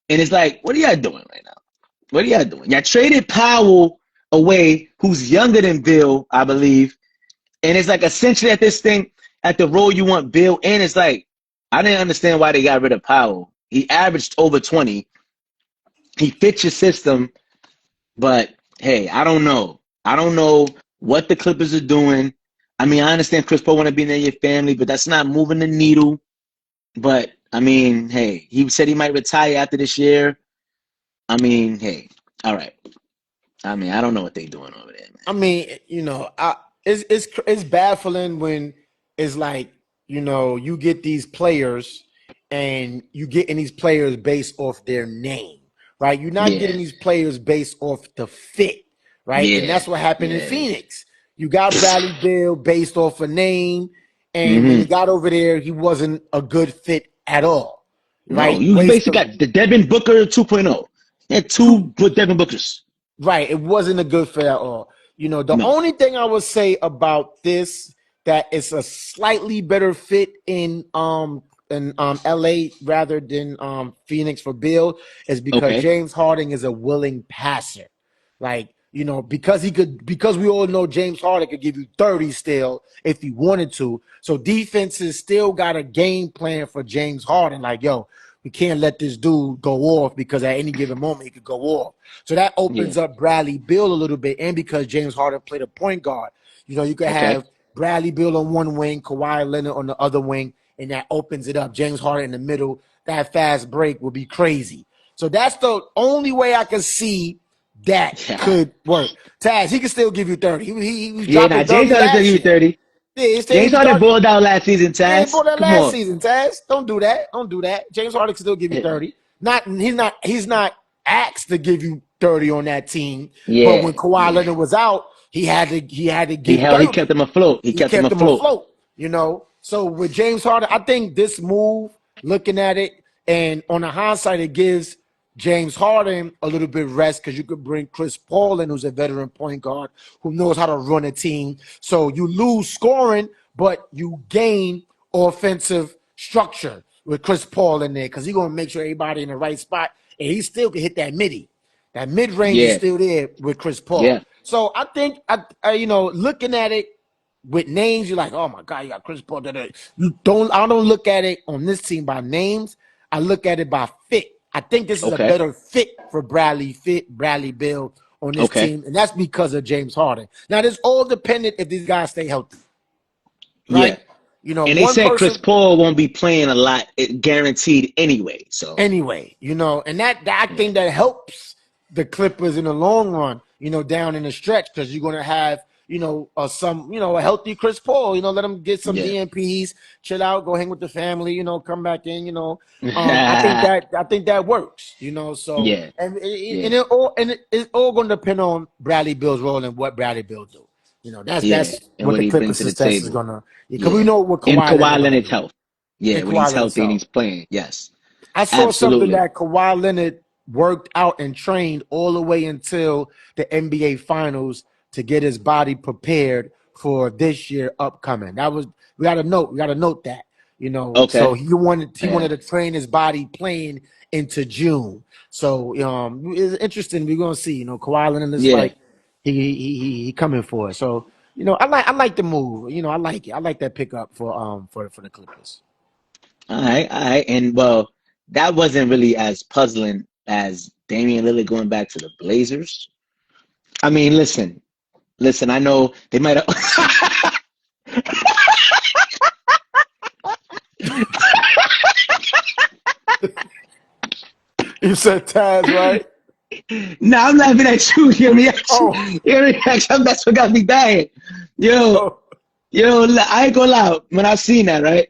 And it's like, what are y'all doing right now? What are y'all doing? Y'all traded Powell away, who's younger than Bill, I believe. And it's like essentially at the role you want Bill in, it's like, I didn't understand why they got rid of Powell. He averaged over 20. He fits your system. But hey, I don't know. I don't know what the Clippers are doing. I understand Chris Paul want to be near your family, but that's not moving the needle. But hey, he said he might retire after this year. Hey, all right. I don't know what they're doing over there, It's baffling when it's like, you get these players and you getting these players based off their name, right? You're not man. getting these players based off the fit, right? And Yeah, that's what happened in yeah. Phoenix. You got Bradley Beal based off a name, and when he Mm-hmm. got over there, he wasn't a good fit at all, No, right? you Waste of basically got the Devin Booker 2.0. You had two two. good Devin Bookers. Right. It wasn't a good fit at all. The No. only thing I would say about this that it's a slightly better fit in LA rather than Phoenix for Bill is because Okay. James Harden is a willing passer. Like, because we all know James Harden could give you 30 still if he wanted to. So defenses still got a game plan for James Harden. Like, yo, we can't let this dude go off because at any given moment he could go off. So that Yeah. opens up Bradley Beal a little bit, and because James Harden played a point guard, you could Okay. have Bradley Beal on one wing, Kawhi Leonard on the other wing, and that opens it up. James Harden in the middle, that fast break would be crazy. So that's the only way I can see that Yeah. could work. Taz, he can still give you 30. He was Yeah, now dropping James 30 Harden said he last was year. 30. Yeah, James he Harden started. balled out last season, Yeah, Taz. for that Come last on. season, Taz. Don't do that. Don't do that. James Harden can still give you 30. He's not asked to give you 30 on that team. But when Yeah, Kawhi yeah. Leonard was out, he had to He give held. He 30. kept him afloat. He He kept him kept him afloat. afloat. So with James Harden, I think this move, looking at it, and on the hindsight, it gives James Harden a little bit rest because you could bring Chris Paul in, who's a veteran point guard who knows how to run a team. So you lose scoring, but you gain offensive structure with Chris Paul in there because he's going to make sure everybody in the right spot, and he still can hit that midi. That mid range is Yeah, still there with Chris Paul. yeah. So I think, looking at it with names, you're like, oh my God, you got Chris Paul. I don't look at it on this team by names. I look at it by fit. I think this is a Okay, better fit for Bradley Bill on this okay. team, and that's because of James Harden. Now, this all dependent if these guys stay healthy, Yeah, right? And they one said Chris person. Paul won't be playing a lot, guaranteed anyway. So Anyway, and that I yeah, think that helps the Clippers in the long run, down in the stretch, because you're gonna have, a healthy Chris Paul, let him get some yeah, DNPs, chill out, go hang with the family, come back in, I think that works, so yeah, and yeah, it's all gonna depend on Bradley Bill's role and what Bradley Bill do. That's yeah. that's And what what the he bring Clippers to the success is table. gonna, because we Yeah, know what and Kawhi Leonard Kawhi gonna Leonard's do, health. Yeah, and when he's Kawhi Leonard's healthy and health. he's playing. Yes, I saw something absolutely. that Kawhi Leonard worked out and trained all the way until the NBA Finals to get his body prepared for this year upcoming. That was we got to note that. So Okay. he wanted Yeah, to train his body playing into June. So it's interesting. We're gonna see. Kawhi Leonard is yeah. like he coming for it. So I like the move. I like it. I like that pickup for the Clippers. All right, all right. And well, that wasn't really as puzzling as Damian Lillard going back to the Blazers. I mean, listen. I know they might have. You said Taz, right? No, I'm laughing at you. Your reaction, Oh, your reaction. That's what got me dying. Yo, oh. I ain't gonna lie. When I seen that, right?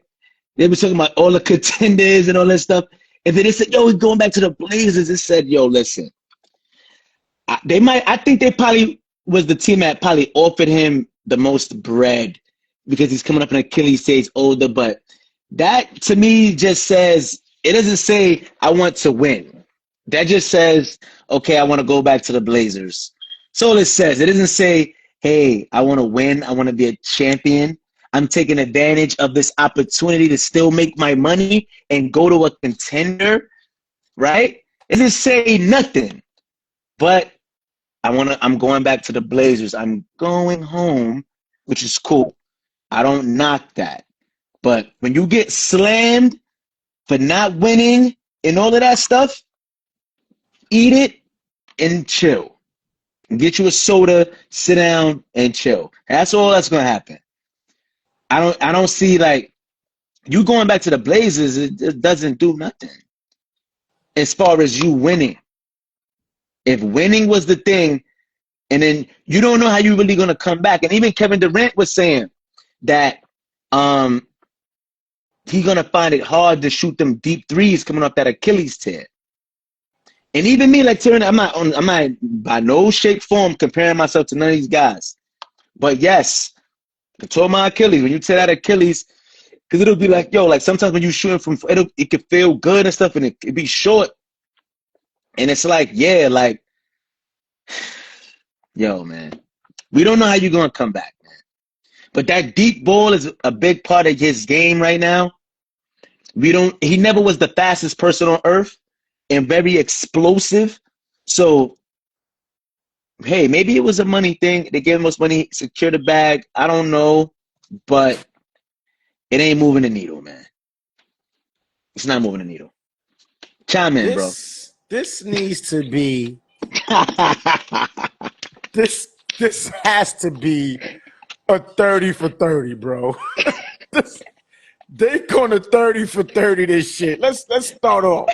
They were talking about all the contenders and all that stuff. And then they said, "Yo, he's going back to the Blazers." It said, "Yo, listen." They might. I think they probably was the team that probably offered him the most bread because he's coming up in Achilles stage, older. But that to me just says it doesn't say I want to win. That just says okay, I want to go back to the Blazers. That's all it says. It doesn't say hey, I want to win. I want to be a champion. I'm taking advantage of this opportunity to still make my money and go to a contender. Right? It doesn't say nothing. But I'm going back to the Blazers. I'm going home, which is cool. I don't knock that. But when you get slammed for not winning and all of that stuff, eat it and chill. Get you a soda, sit down and chill. That's all that's gonna happen. I don't see like you going back to the Blazers, it doesn't do nothing as far as you winning. If winning was the thing, and then you don't know how you're really gonna come back. And even Kevin Durant was saying that um he's gonna find it hard to shoot them deep threes coming off that Achilles tear. And even me, like Tyrann, I'm not by no shape form comparing myself to none of these guys. But yes, I tore my Achilles. When you tear that Achilles, because it'll be like, yo, like sometimes when you shooting from it can feel good and stuff, and it be short. And it's like, yeah, like, yo, man, we don't know how you're gonna come back, man. But that deep ball is a big part of his game right now. He never was the fastest person on earth and very explosive. So, hey, maybe it was a money thing. They gave him most money, secure the bag. I don't know, but it ain't moving the needle, man. It's not moving the needle. Chime in, bro. This needs to be this this has to be a 30 for 30, bro. this, they gonna 30 for 30 this shit. Let's start off.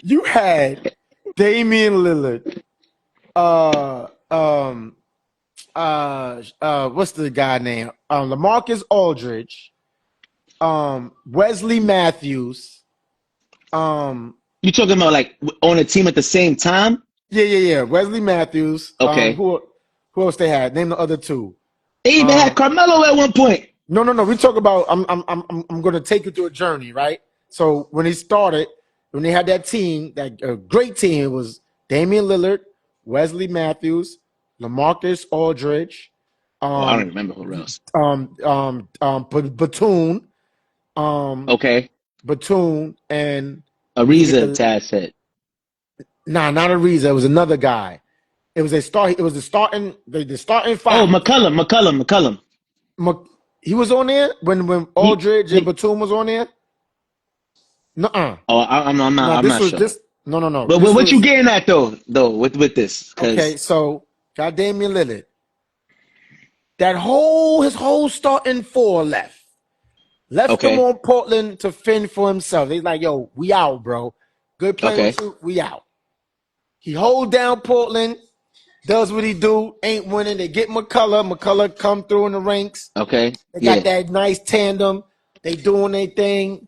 You had Damian Lillard, uh um what's the guy name? LaMarcus Aldridge, Wesley Matthews, You talking about like on a team at the same time? yeah. Wesley Matthews. Okay. Who else they had? Name the other two. They even had Um, Carmelo at one point. no. We talk about. I'm going to take you through a journey, right? So when he started, when they had that team, that great team, it was Damian Lillard, Wesley Matthews, LaMarcus Aldridge, Oh, I don't um, remember who else. Batum, um, Okay. and let me get Ariza, the Taz said. not Ariza. It was another guy. It was a start. It was the starting Oh, five. McCullum. He was on there when Aldridge and Batum was on there. Nuh-uh. Oh, No, I'm this not was sure. this. No. But This what you was getting at though with this? okay. Because So got Damian Lillard. His whole starting four left. Left them Okay. on Portland to fend for himself. He's like, yo, we out, bro. Good playing Okay. with you. We out. He hold down Portland, does what he do, ain't winning. They get McCullough. McCullough come through in the ranks. Okay. They got Yeah. that nice tandem. They doing their thing.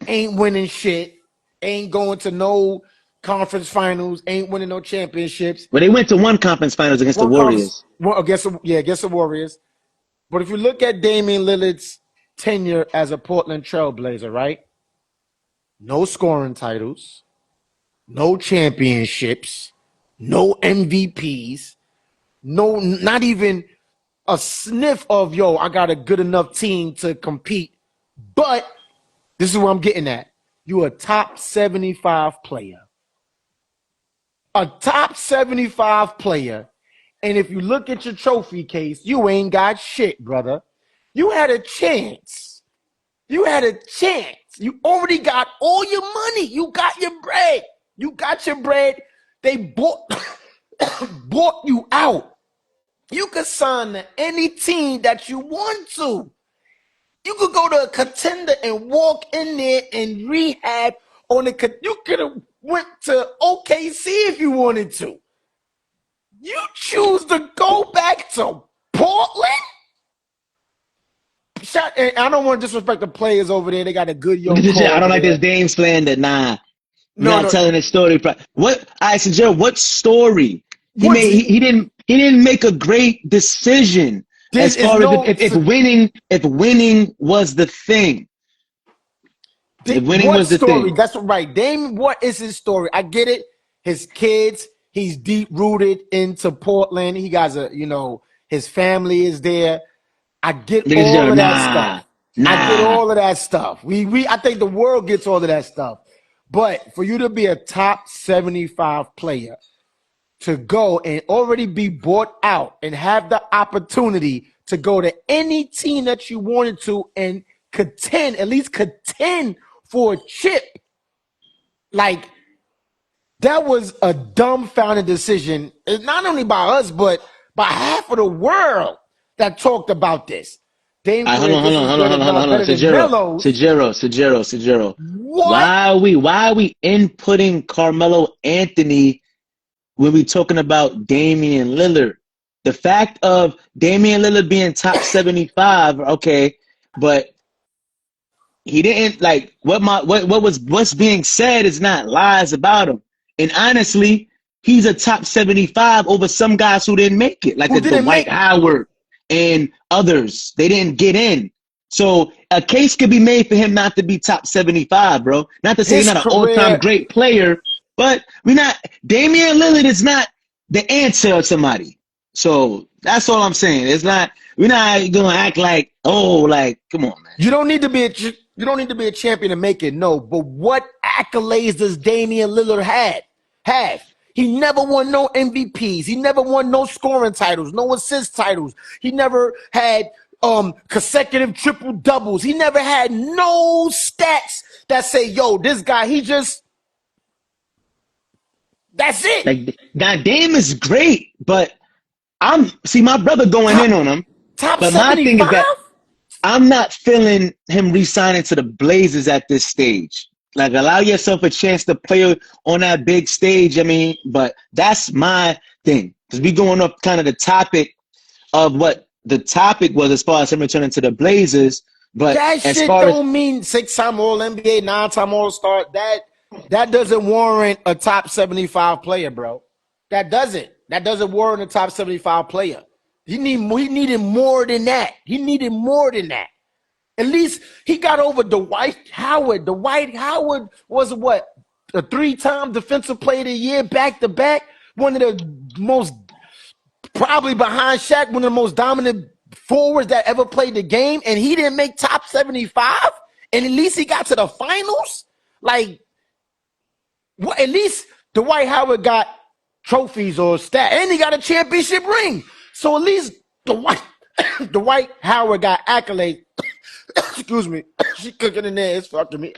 Ain't winning shit. Ain't going to no conference finals. Ain't winning no championships. Well, they went to one conference finals against the One conference, Warriors. against the Warriors. But if you look at Damian Lillard's tenure as a Portland Trailblazer, right? No scoring titles, no championships, no MVPs, no, not even a sniff of, yo, I got a good enough team to compete. But this is what I'm getting at. You a top 75 player. A top 75 player. And if you look at your trophy case, you ain't got shit, brother. You had a chance. You had a chance. You already got all your money. You got your bread. You got your bread. They bought, bought you out. You could sign to any team that you want to. You could go to a contender and walk in there and rehab on the. You could have went to OKC if you wanted to. You choose to go back to Portland. And I don't want to disrespect the players over there. They got a good young core I don't over like this there. Dame slander. Nah, you're No, not no. telling the story. What I suggest? What story? He What's made. He didn't make a great decision this as is far as no. if winning was the thing. If winning What was the story? thing. That's right. Dame, what is his story? I get it. His kids, he's deep rooted into Portland. He got his family is there. I get Niggas all just of that nah, stuff. I get nah. all of that stuff. I think the world gets all of that stuff. But for you to be a top 75 player, to go and already be bought out and have the opportunity to go to any team that you wanted to and at least contend for a chip. Like, that was a dumbfounded decision, not only by us, but by half of the world that talked about this. Dame Hold career on, hold just on, as hold on, good, hold if on, not hold on. better than Melo's. Sejero. What? Why are we inputting Carmelo Anthony when we talking about Damian Lillard? The fact of Damian Lillard being top 75, okay, but he didn't like what's being said is not lies about him. And honestly, he's a top 75 over some guys who didn't make it, like Who a didn't Dwight make Howard and others. They didn't get in. So a case could be made for him not to be top 75, bro. Not to say he's his not an all-time career? great player, but Damian Lillard is not the answer of somebody. So that's all I'm saying. We're not gonna act like, oh, like, come on, man. You don't need to be a champion to make it. No, but what accolades does Damian Lillard have? He never won no MVPs. He never won no scoring titles, no assist titles. He never had consecutive triple doubles. He never had no stats that say, yo, this guy, that's it. Like now, Dame is great, but my brother going Top in on him. top But my thing is 75? that I'm not feeling him re-signing to the Blazers at this stage. Like, allow yourself a chance to play on that big stage. I mean, but that's my thing, because we going up kind of the topic of what the topic was as far as him returning to the Blazers. But That as shit far as don't mean 6-time All NBA, 9-time All Star. That doesn't warrant a top 75 player, bro. That doesn't. That doesn't warrant a top 75 player. He needed more than that. He needed more than that. At least he got over Dwight Howard. Dwight Howard was what? A 3-time defensive player of the year back to back. One of the most, probably behind Shaq, one of the most dominant forwards that ever played the game, and he didn't make top 75, and at least he got to the finals. Like, what? At least Dwight Howard got trophies or stat, and he got a championship ring. So at least Dwight Howard got accolades. Excuse me, she cooking in there. It's fucking me.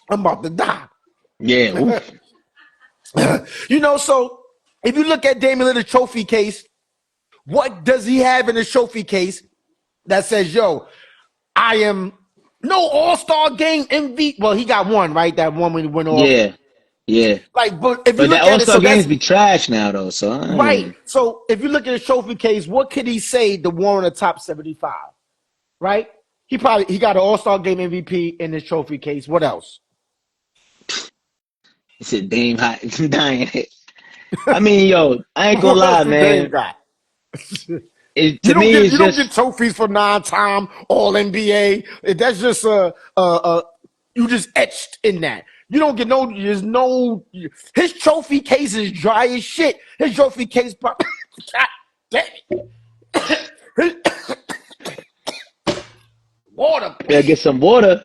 I'm about to die. yeah, oof. So if you look at Damian Lillard's trophy case, what does he have in his trophy case that says, yo, I am no All-Star game MVP. Well, he got one, right? That one when he went off. Yeah, yeah. Like, but if you But the look at it, All-Star so games that's be trash now, though. So right. So if you look at his trophy case, what could he say to warrant a top 75? Right? He got an All-Star game MVP in his trophy case. What else? it's a Dame hot dying. I mean, yo, I ain't gonna What else lie, do Dame man. got? To me, it's You don't get just trophies for 9-time All NBA. That's just you just etched in that. You don't get no. There's no. His trophy case is dry as shit. His trophy case, God damn it. Water, gotta please. get some water.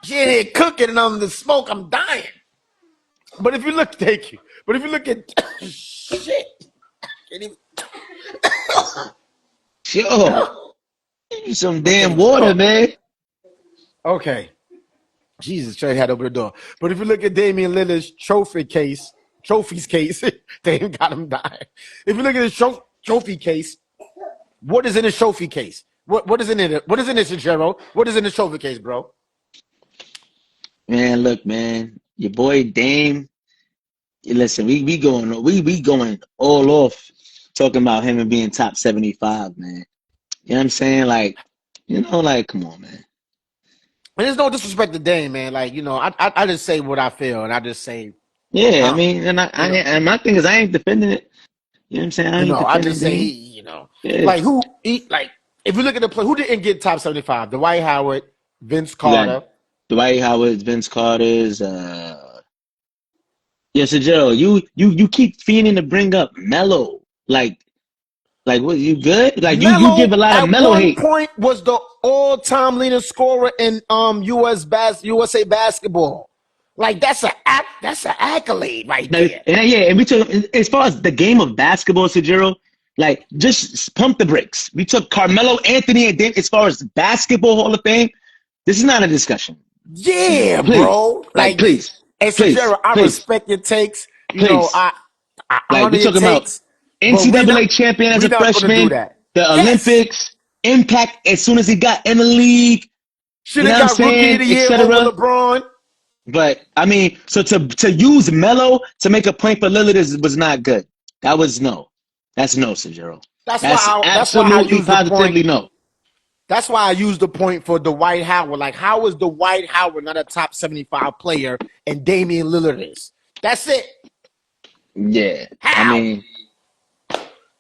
She in here cooking and under the smoke. I'm dying. But if you look, thank you. But if you look at shit, can't even. Sure, need some I can't damn even water, talk. man. Okay. Jesus, Trey had opened the door. But if you look at Damian Lillard's trophies case, Dame got him dying. If you look at his trophy case, what is in his trophy case? What is in it? What is in this, Gerald? What is in the trophy case, bro? Man, look, man, your boy Dame. Listen, we going all off talking about him and being top 75, man. You know what I'm saying? Like, like, come on, man. And there's no disrespect to Dame, man. Like, I just say what I feel, and I just say, Yeah, I um, mean, you know, and my thing is, I ain't defending it. You know what I'm saying? I ain't I defending just say Dame. Yeah, like like if you look at the play, who didn't get top 75? Dwight Howard, Vince you got Carter. Dwight Howard, Vince Carter's. Yeah, so Joe, you keep fiending to bring up Melo. Like, what? You good? Like, you give Melo a lot of at Melo one hate. point was the all-time leading scorer in USA basketball. Like that's an accolade right Like, there. and we took as far as the game of basketball, Sajiro, like just pump the brakes. We took Carmelo Anthony and Dame as far as basketball Hall of Fame. This is not a discussion. Yeah, Please, bro. like Like, and please, Sejera, I please, respect your takes. please. I Like honor we're your talking about takes, but NCAA champion as we a not gonna do freshman, that. the Yes, Olympics, impact as soon as he got in the league, should you know have what I'm got Rookie of saying, the Year over etc. LeBron. But I mean, so to use Melo to make a point for Lillard was not good. That was no. That's no, Sajiro. That's That's why I absolutely use the point. positively no. That's why I use the point for Dwight Howard. Like, how is Dwight Howard not a top 75 player and Damian Lillard is? That's it. Yeah. I How? mean,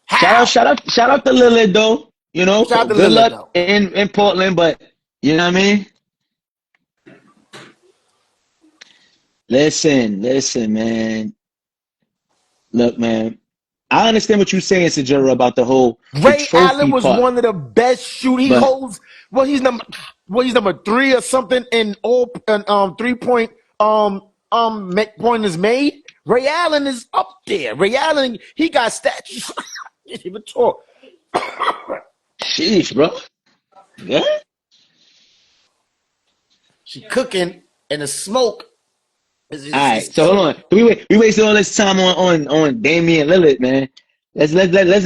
How? shout out to Lillard though. You know, Shout out to good Lillard luck though. in Portland, but you know what I mean? Listen, man. Look, man. I understand what you're saying, Sajiro, about the Ray Allen trophy was part, one of the best shoot. He but holds he's number 3 or something in all 3-point pointers made. Ray Allen is up there. Ray Allen, he got stats. Can't even talk. sheesh, bro. Yeah. She cooking and the smoke All right, is so hold killing me. on. We wasted all this time on Damian Lillard, man. Let's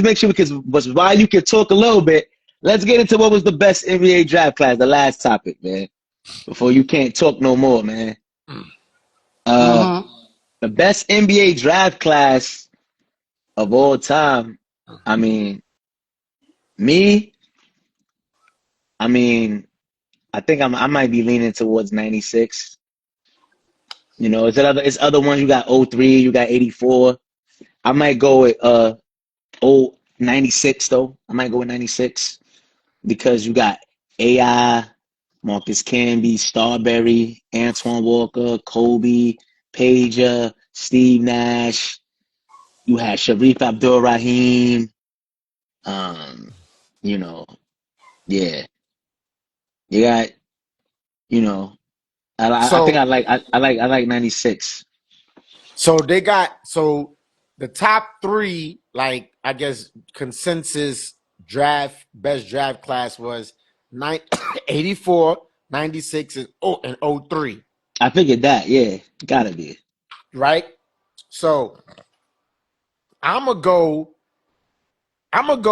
make sure because while you can talk a little bit, let's get into what was the best NBA draft class, the last topic, man. Before you can't talk no more, man. Uh, Mm-hmm. the best NBA draft class of all time. I mean, me. I mean, I think I might be leaning towards 96. You know, it's other ones. You got '03, you got 84. I might go with 96 though. I might go with 96 because you got AI, Marcus Camby, Starberry, Antoine Walker, Kobe, Pager, Steve Nash. You had Sharif Abdul Rahim. Um, you know, yeah. You got, you know, I think So I like 96. so the top 3, like I guess consensus best draft class was 84, 96, and 03, I figured that, yeah, gotta be. right? So I'm gonna go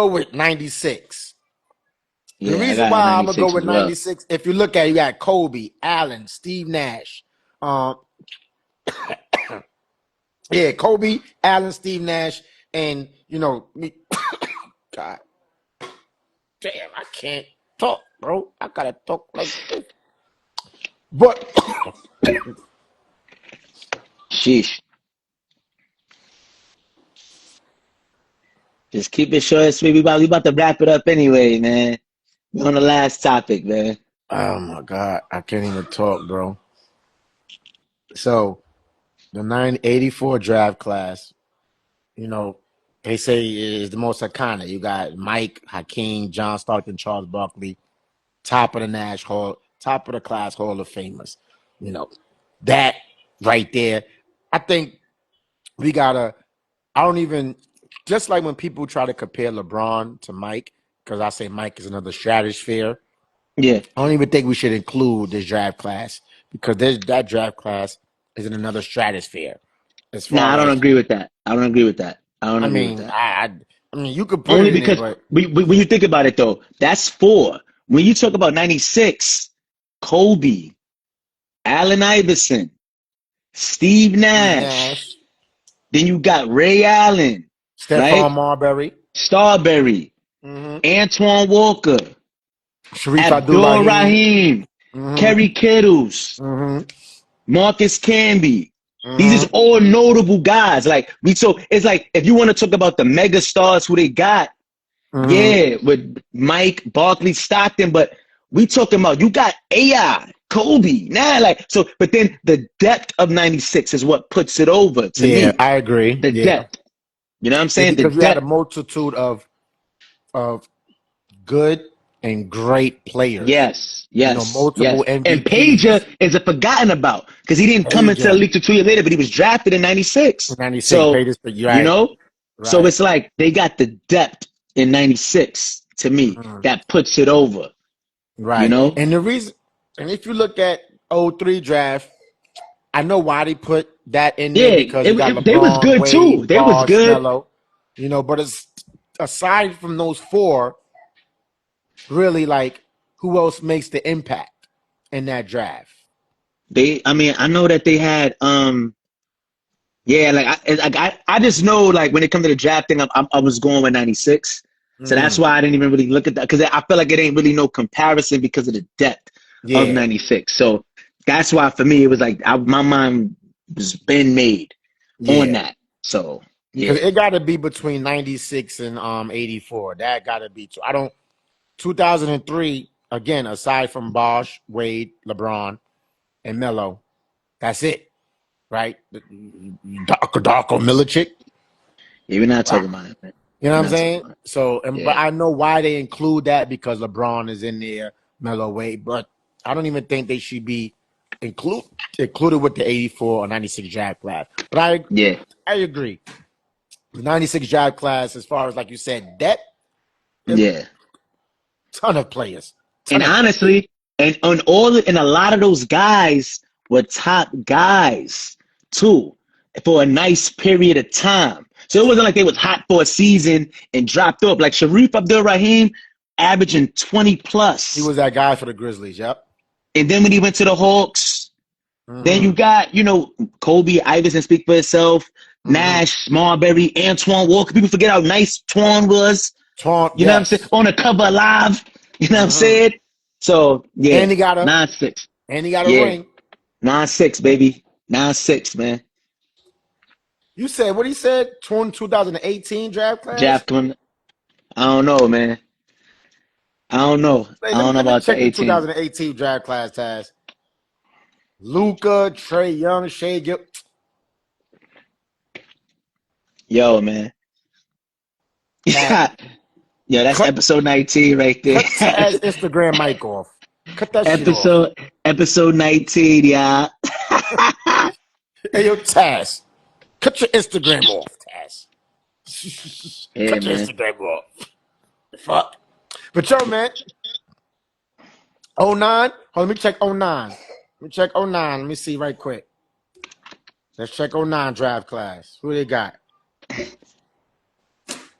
with 96. The Yeah, I reason got why I'm gonna go 96 with as well. 96, if you look at it, you got Kobe, Allen, Steve Nash. Um, yeah, Kobe, Allen, Steve Nash, and me. God damn, I can't talk, bro. I gotta talk like this. But Sheesh. Just keep it short and sweet. We about to wrap it up anyway, man. We're on the last topic, man. oh my God, I can't even talk, bro. So the 984 draft class, you know, they say is the most iconic. You got Mike, Hakeem, John Stockton, Charles Barkley, top of the Nash Hall, top of the class Hall of Famers. You know, that right there. I think we gotta. I don't even just like when people try to compare LeBron to Mike, because I say Mike is another stratosphere. Yeah. I don't even think we should include this draft class because that draft class is in another stratosphere. As Nah, far I don't as agree with that. I don't agree with that. I don't I agree with mean, that. I mean, you could put it Only in there, because but when you think about it, though, that's four. When you talk about 96, Kobe, Allen Iverson, Steve Steve Nash, Nash, then you got Ray Allen, Stephon right? Marbury, Starberry, mm-hmm. Antoine Walker, Sharif Abdul Abdul-Rahim, Rahim, mm-hmm. Kerry Kittles, Mm-hmm. Marcus Camby. These is Mm-hmm. all notable guys. So it's like if you want to talk about the mega stars who they got, Mm-hmm. yeah, with Mike, Barkley, Stockton, but we talking about you got AI, Kobe, but then the depth of 96 is what puts it over to Yeah, me. I agree. The Yeah, depth. You know what I'm yeah, saying? The because we had a depth. multitude of good and great players. Yes, yes, Multiple yes. And MVPs. Pager is a forgotten about because he didn't come into the Asia league till 2 years later, but he was drafted in 96. 96 So, paid us, but you're you right. know, so Right. it's like they got the depth in 96 to me Mhm. that puts it over, you Right. know? And the reason, and if you look at '03 draft, I know why they put that in there Yeah, because you got they was LeBron, good too. Wade, They was Bosh, good. Melo, but it's aside from those four, really like who else makes the impact in that draft? I mean, I know that they had, yeah, I just know like when it comes to the drafting, I was going with 96. So that's Mm-hmm. why I didn't even really look at that because I feel like it ain't really no comparison because of the depth of Yeah. 96. So that's why for me it was like my mind was been made on Yeah. that. So Because yeah, it got to be between 96 and 84. That got to be. I don't. 2003 again. Aside from Bosh, Wade, LeBron, and Melo, that's it, right? Darko Milicic. yeah, we're not Wow. talking about it, man. You know We're what I'm not talking saying? about it. So, but Yeah, I know why they include that because LeBron is in there, Melo, Wade. But I don't even think they should be included with the 84 or 96 draft class. But yeah, I agree. The 96 draft class, as far as like you said, depth, a yeah. ton of players, And ton of players. honestly, and a lot of those guys were top guys too for a nice period of time. So it wasn't like they was hot for a season and dropped off. Like Sharif Abdul Rahim averaging 20 He plus. was that guy for the Grizzlies. Yep. And then when he went to the Hawks, then you Mm-hmm. got, Kobe, Iverson speak for itself, Mm-hmm. Nash, Marbury, Antoine Walker. People forget how nice Twan was. Taunt, You know what I'm saying? yes. On the cover of Live. You know what I'm Mm-hmm. saying? So yeah, And he got a 9-6. and he got a Yeah, ring. 9-6, baby. 9-6, man. You said what he said? 2018 draft class. Draft coming. I don't know, man. I don't know. Hey, I don't know let me about the check the 18. 2018 draft class test. Luca, Trey Young, Shea Gil. Yo, man. Taz, Yo, that's cut episode 19 right there. cut Taz Instagram mic off. Cut that shit off. episode episode 19, yeah. Hey yo, Taz, cut your Instagram off, Taz. Yeah, Cut your man. Instagram off. Fuck. But yo, man, '09. Hold, let me check '09. Let me check '09. Let me see right quick. Let's check '09 draft class. Who they got?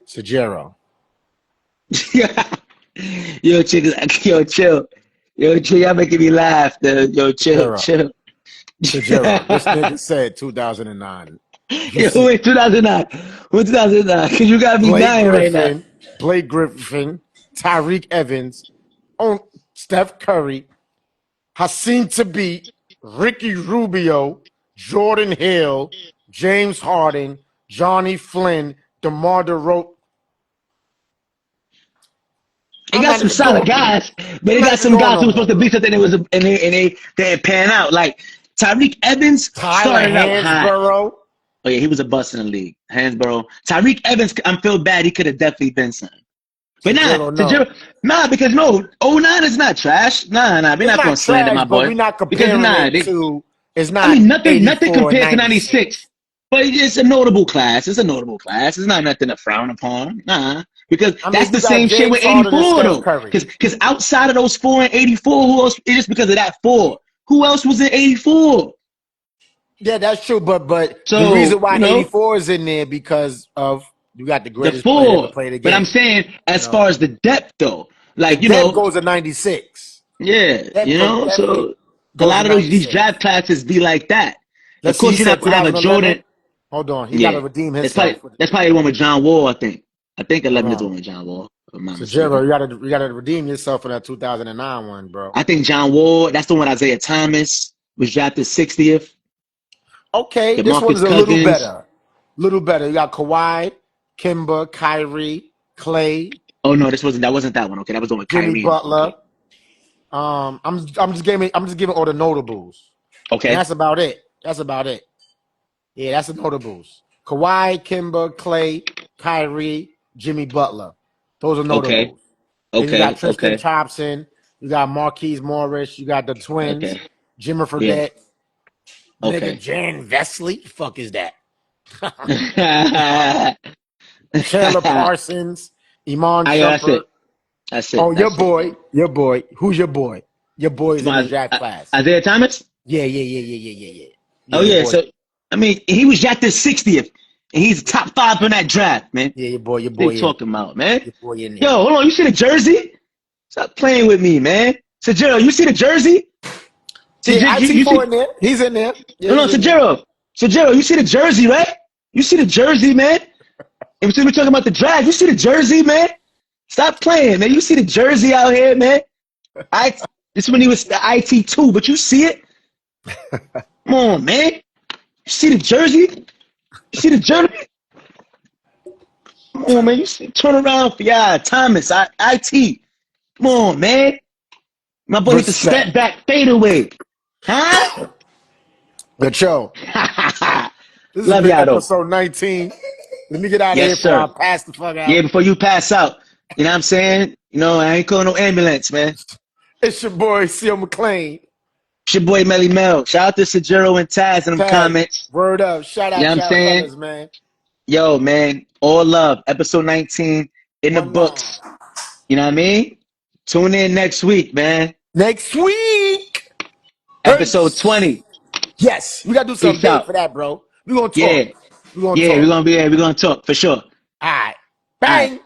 Sajero. Yeah. Yo, yo, chill. Yo, chill. Y'all making me laugh. Yo, chill, Sajero. chill. Sajero. This nigga said 2009. You Yo, see wait, 2009. What 2009? Because you got me Blake dying right now. Griffin, Blake Griffin, Tyreek Evans, on Steph Curry, Hassan Tabit, Ricky Rubio, Jordan Hill, James Harden, Johnny Flynn, DeMar DeRozan. They I'm got not some even solid going. guys, but I'm they not got even some going guys no who were more, supposed to be bro. something and they didn't pan out. Like Tyreek Evans Tyler started out hot. Hansborough. Oh yeah, he was a bust in the league. Hansborough. Tyreek Evans, I feel bad. He could have definitely been something. But Sajero, no. because no, '09 is not trash. Nah, we're It's not gonna not slander trash, my but boy. we're not Because comparing it they, to, it's I not mean nothing 84 and compared to '96. 96. But it's a notable class. It's a notable class. It's not nothing to frown upon. Nah. Because I that's mean, you the got same shit James with Harden and 84 Steph though. Curry. Because outside of those 4 and 84, who else? It's just because of that 4. Who else was in 84? Yeah, that's true. But the So, reason why 84 is in there because of you got the the greatest player ever 4. played the But I'm game. saying, You as know, far as the depth though, the like, depth goes to 96. yeah, Definitely so a goes to lot of these 96. draft classes be like that. Of Let's see. He course, you're not said going to have a 2011. Jordan. Hold on, he got to Yeah. redeem That's himself. probably the one with John Wall, I think. I think Hold 11 is the on. one with John Wall, if I'm not So Jero, mistaken. you gotta redeem yourself for that 2009 one, bro. I think John Wall, that's the one Isaiah Thomas was drafted 60th. Okay, this one DeMarcus is a little Cousins. better. Little better. You got Kawhi, Kimba, Kyrie, Clay, Oh no, that wasn't that one. Okay, that was the one with Jimmy Kyrie. Butler. Okay. I'm just giving all the notables, and Okay. that's about it. That's about it. Yeah, that's the notables. Kawhi, Kimba, Clay, Kyrie, Jimmy Butler. Those are Okay. notables. Then you got Okay. Tristan Okay. Thompson. You got Marquise Morris. You got the twins, Okay. Jimmy Yeah. Fredette, nigga Okay. Jan Vesley. Fuck is that? I Chandler Parsons, Iman that's Shumpert. it. That's Oh, it. your That's it. boy, your boy. Who's your boy? Your boy is in the My, draft class. Isaiah Thomas? Yeah, yeah, yeah, yeah, yeah, yeah, yeah. Yeah, Oh your yeah. boy. So I mean, he was drafted 60th, and he's top 5 in that draft, man. Yeah, your What they boy in talking about, man? your boy in Yo, there. hold on. You see the jersey? Stop playing with me, man. Sajero, you see the jersey? Yeah, You IT4 see? in there. He's in there. Yeah, No, no, he's in there. Sajero, you see the jersey, right? You see the jersey, man? And since we're talking about the draft, you see the jersey, man? Stop playing, man. You see the jersey out here, man? I This is when he was the IT2, but you see it? Come on, man. You see the jersey? You see the jersey? Come on, man. You see, turn around for y'all. Thomas, IT. Come on, man. My boy hit the Respect. step back fadeaway. Huh? But yo, this has Love been y'all, though. episode 19. Let me get out of Yes, here before I sir. pass the fuck Yeah, out. before you pass out. You know what I'm saying? I ain't calling no ambulance, man. It's your boy, Seal McLean. It's your boy Melly Mel. Shout out to Sajero and Taz in them Taz, comments. word up. Shout You know out what I'm y'all saying? fellas, man. Yo, man, all love. Episode 19 in the 1-9. books. You know what I mean? Tune in next week, man. Next week. Episode Peace. 20. Yes, we gotta do something Peace big out. for that, bro. We're gonna Yeah. talk. We're gonna Yeah, talk. we're gonna talk for sure. All right. All right. Bang.